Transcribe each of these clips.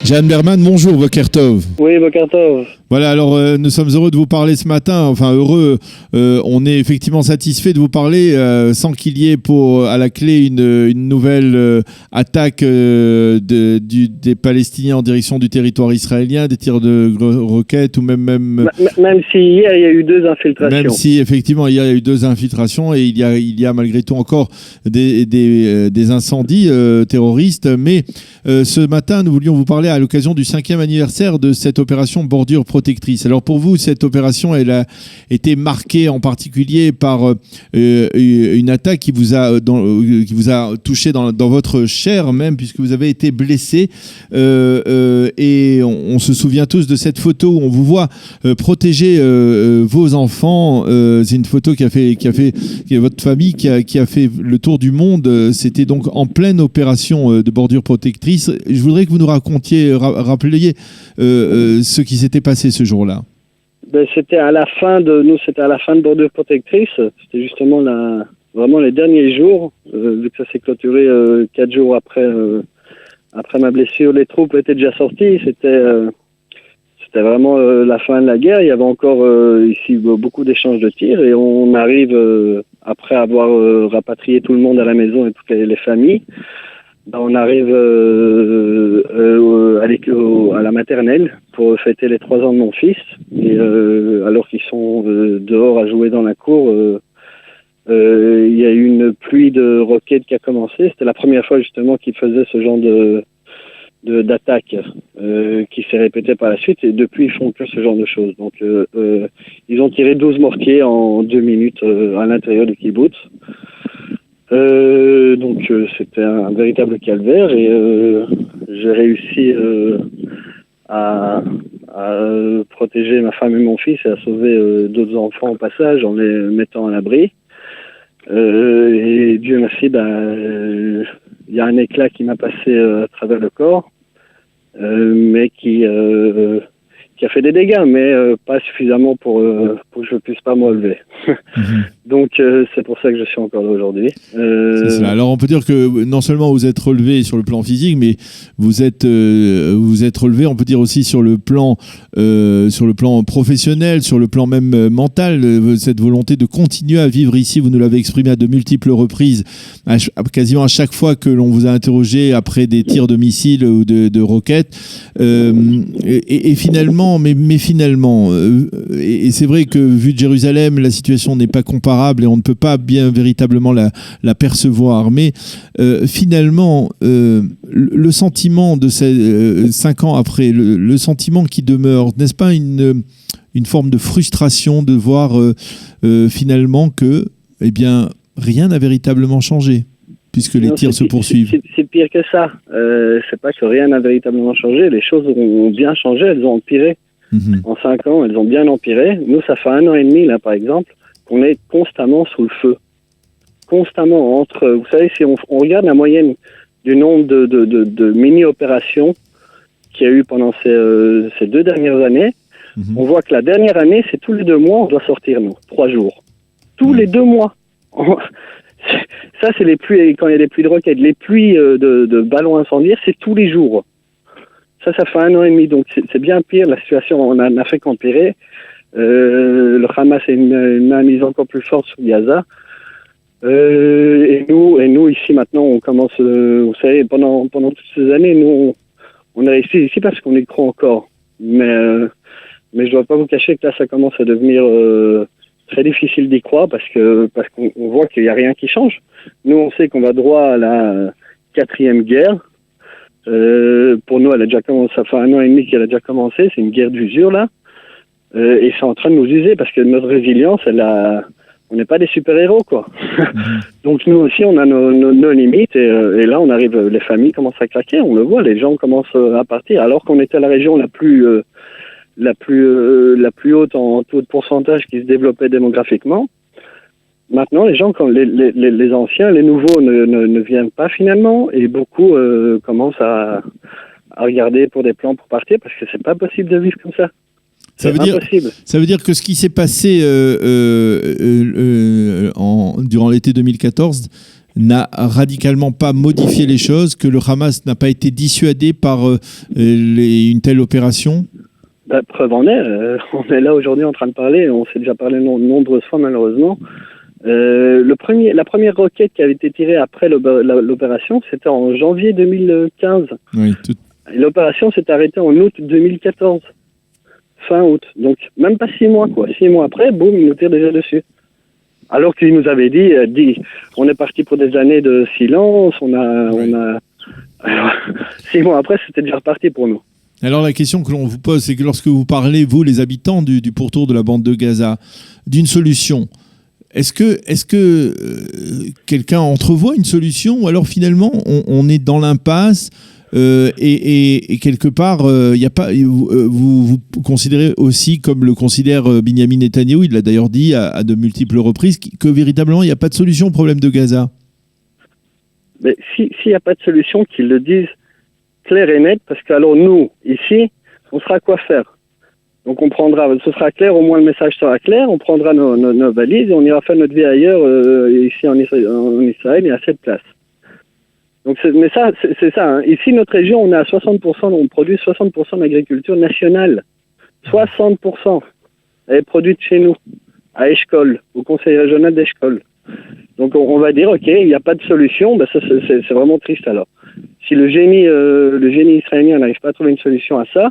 Jeanne Berman, bonjour, Boker Tov. Oui, Boker Tov. Voilà, alors nous sommes heureux de vous parler ce matin. Enfin, heureux, on est effectivement satisfait de vous parler sans qu'il y ait à la clé une nouvelle attaque des Palestiniens en direction du territoire israélien, des tirs de roquettes ou même si hier il y a eu 2 infiltrations. Même si effectivement hier il y a eu 2 infiltrations et il y a malgré tout encore des incendies terroristes. Mais ce matin, nous voulions vous parler à l'occasion du 5e anniversaire de cette opération Bordure Protectrice. Alors pour vous, cette opération, elle a été marquée en particulier par une attaque qui vous a touché dans votre chair même, puisque vous avez été blessé. Et on se souvient tous de cette photo où on vous voit protéger vos enfants. C'est une photo qui a fait votre famille qui a fait le tour du monde. C'était donc en pleine opération de Bordure Protectrice. Je voudrais que vous nous rappeliez ce qui s'était passé ce jour-là. C'était à la fin de Bordure Protectrice. C'était justement vraiment les derniers jours, vu que ça s'est clôturé 4 jours après ma blessure. Les troupes étaient déjà sorties. C'était vraiment la fin de la guerre. Il y avait encore ici beaucoup d'échanges de tirs et on arrive après avoir rapatrié tout le monde à la maison et toutes les familles. On arrive à la maternelle pour fêter les 3 ans de mon fils. Et alors qu'ils sont dehors à jouer dans la cour, il y a eu une pluie de roquettes qui a commencé. C'était la première fois justement qu'ils faisaient ce genre d'attaque qui s'est répétée par la suite. Et depuis, ils font que ce genre de choses. Donc, ils ont tiré 12 mortiers en 2 minutes à l'intérieur du kibbutz. Donc c'était un véritable calvaire et j'ai réussi à protéger ma femme et mon fils et à sauver d'autres enfants au passage en les mettant à l'abri. Et Dieu merci, il y a un éclat qui m'a passé à travers le corps, mais qui a fait des dégâts, mais pas suffisamment pour que je puisse pas me relever. Donc c'est pour ça que je suis encore là aujourd'hui. C'est ça. Alors on peut dire que non seulement vous êtes relevé sur le plan physique, mais vous êtes relevé, on peut dire aussi sur le plan professionnel, sur le plan même mental. Cette volonté de continuer à vivre ici, vous nous l'avez exprimé à de multiples reprises, quasiment à chaque fois que l'on vous a interrogé après des tirs de missiles ou de roquettes. Et finalement, mais finalement, et c'est vrai que vu de Jérusalem, la situation n'est pas comparable et on ne peut pas bien véritablement la percevoir. Mais finalement, le sentiment de ces 5 ans après, le sentiment qui demeure, n'est-ce pas une forme de frustration de voir finalement que, eh bien, rien n'a véritablement changé, puisque les tirs se poursuivent. C'est pire que ça. C'est pas que rien n'a véritablement changé. Les choses ont bien changé, elles ont empiré. En 5 ans, elles ont bien empiré. Nous, ça fait 1 an et demi, là, par exemple, qu'on est constamment sous le feu. Constamment vous savez, si on regarde la moyenne du nombre de mini-opérations qu'il y a eu pendant ces 2 dernières années, on voit que la dernière année, c'est tous les 2 mois, on doit sortir, nous, 3 jours. Tous les 2 mois. Ça, c'est les pluies, quand il y a des pluies de roquettes. Les pluies de ballons incendiaires, c'est tous les jours. Ça fait 1 an et demi, donc c'est bien pire. La situation n'a fait qu'empirer. Le Hamas a une mainmise encore plus forte sur Gaza. Et nous ici maintenant, on commence, vous savez, pendant toutes ces années, nous, on est resté ici parce qu'on y croit encore. Mais je dois pas vous cacher que là, ça commence à devenir très difficile d'y croire parce qu'on voit qu'il y a rien qui change. Nous, on sait qu'on va droit à la 4e guerre. Pour nous, elle a déjà commencé. Ça fait 1 an et demi qu'elle a déjà commencé. C'est une guerre d'usure là, et c'est en train de nous user parce que notre résilience, on n'est pas des super-héros quoi. Donc nous aussi, on a nos limites et là, on arrive. Les familles commencent à craquer. On le voit, les gens commencent à partir alors qu'on était la région la plus haute en taux de pourcentage qui se développait démographiquement. Maintenant, les gens, quand les anciens, les nouveaux ne viennent pas finalement, et beaucoup commencent à regarder pour des plans pour partir parce que c'est pas possible de vivre comme ça. Ça veut dire que ce qui s'est passé durant l'été 2014 n'a radicalement pas modifié les choses, que le Hamas n'a pas été dissuadé par une telle opération? Preuve en est, on est là aujourd'hui en train de parler, on s'est déjà parlé nombreuses fois malheureusement. La première roquette qui avait été tirée après l'opération, c'était en janvier 2015. Oui, Et l'opération s'est arrêtée en août 2014. Fin août. Donc, même pas 6 mois, quoi. 6 mois après, boum, ils nous tirent déjà dessus. Alors qu'ils nous avaient dit, on est parti pour des années de silence, Alors, 6 mois après, c'était déjà reparti pour nous. Alors la question que l'on vous pose, c'est que lorsque vous parlez, vous, les habitants du pourtour de la bande de Gaza, d'une solution, est-ce que quelqu'un entrevoit une solution, ou alors finalement on est dans l'impasse et quelque part il y a pas, vous considérez aussi, comme le considère Benyamin Netanyahou, il l'a d'ailleurs dit à de multiples reprises, que véritablement il n'y a pas de solution au problème de Gaza? Mais s'il n'y a pas de solution, qu'ils le disent clair et net, parce que alors nous, ici, on saura quoi faire. Donc ce sera clair, au moins le message sera clair, on prendra nos valises et on ira faire notre vie ailleurs, ici en Israël, il y a assez de place. Donc mais ça, c'est ça. Hein. Ici, notre région, on est à 60%, on produit 60% d'agriculture nationale. 60%. Elle est produite chez nous, à Eshkol, au conseil régional d'Eshkol. Donc on va dire, ok, il n'y a pas de solution, ça c'est vraiment triste alors. Si le génie israélien n'arrive pas à trouver une solution à ça,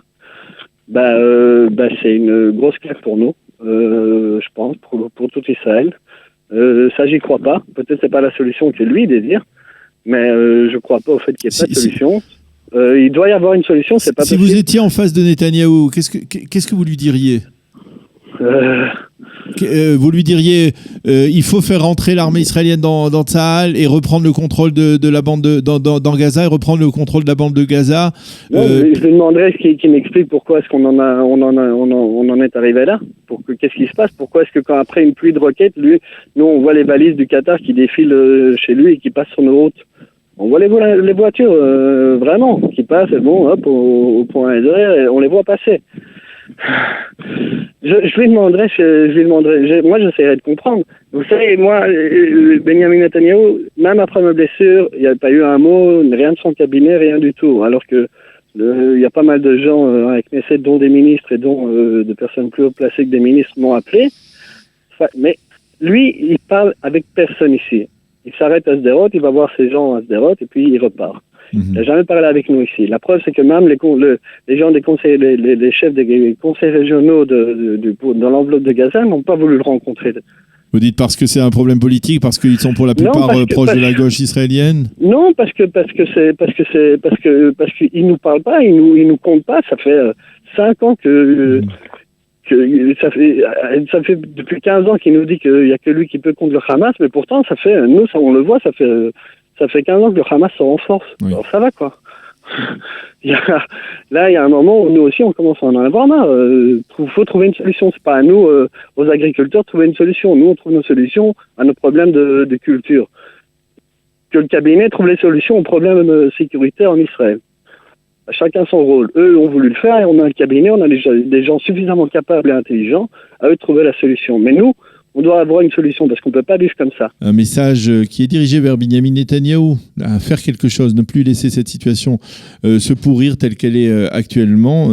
c'est une grosse claque pour nous, je pense, pour tout Israël. Ça, j'y crois pas. Peut-être c'est pas la solution que lui désire, mais je crois pas au fait qu'il n'y ait pas de solution. Il doit y avoir une solution, c'est pas possible. Si vous étiez en face de Netanyahou, qu'est-ce que vous lui diriez? Vous lui diriez il faut faire rentrer l'armée israélienne dans Tsahal et reprendre le contrôle de la bande dans Gaza, et reprendre le contrôle de la bande de Gaza. Je lui demanderais qu'il m'explique pourquoi est-ce qu'on en est arrivé là. Qu'est-ce qui se passe? Pourquoi est-ce que quand après une pluie de roquettes, nous on voit les balises du Qatar qui défilent chez lui et qui passent sur nos routes. On voit les voitures vraiment qui passent, et bon, hop, au point et on les voit passer. Je lui demanderai, moi j'essaierai de comprendre. Vous savez, moi, Benyamin Netanyahou, même après ma blessure, il n'y a pas eu un mot, rien de son cabinet, rien du tout. Alors que il y a pas mal de gens avec Knesset, dont des ministres et dont de personnes plus haut placées que des ministres m'ont appelé. Mais lui, il parle avec personne ici. Il s'arrête à Sderot, il va voir ces gens à Sderot et puis il repart. Il n'a jamais parlé avec nous ici. La preuve, c'est que même les gens des conseils, les chefs des conseils régionaux dans l'enveloppe de Gaza n'ont pas voulu le rencontrer. Vous dites parce que c'est un problème politique, parce qu'ils sont pour la plupart proches de la gauche israélienne? Non, parce qu'ils nous parlent pas, ils nous comptent pas. Ça fait 5 ans que ça fait depuis 15 ans qu'il nous dit qu'il n'y a que lui qui peut contre le Hamas, mais pourtant on le voit, ça fait 15 ans que le Hamas se renforce. Oui. Alors ça va, quoi. Là, il y a un moment où nous aussi, on commence à en avoir marre. Faut trouver une solution. C'est pas à nous, aux agriculteurs, de trouver une solution. Nous, on trouve nos solutions à nos problèmes de culture. Que le cabinet trouve les solutions aux problèmes sécuritaires en Israël. Chacun son rôle. Eux ont voulu le faire et on a un cabinet, on a des gens suffisamment capables et intelligents à eux de trouver la solution. Mais nous, on doit avoir une solution parce qu'on ne peut pas vivre comme ça. Un message qui est dirigé vers Benyamin Netanyahou, à faire quelque chose, ne plus laisser cette situation se pourrir telle qu'elle est actuellement,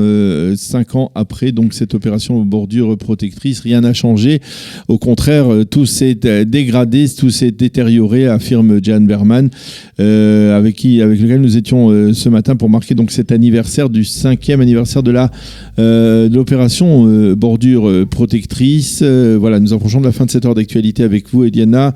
5 ans après donc cette opération aux bordures protectrices. Rien n'a changé. Au contraire, tout s'est dégradé, tout s'est détérioré, affirme Jan Berman, avec lequel nous étions ce matin pour marquer donc cet anniversaire du 5e anniversaire de l'opération bordure protectrice. Voilà, nous approchons de la fin de cette heure d'actualité avec vous, Eliana.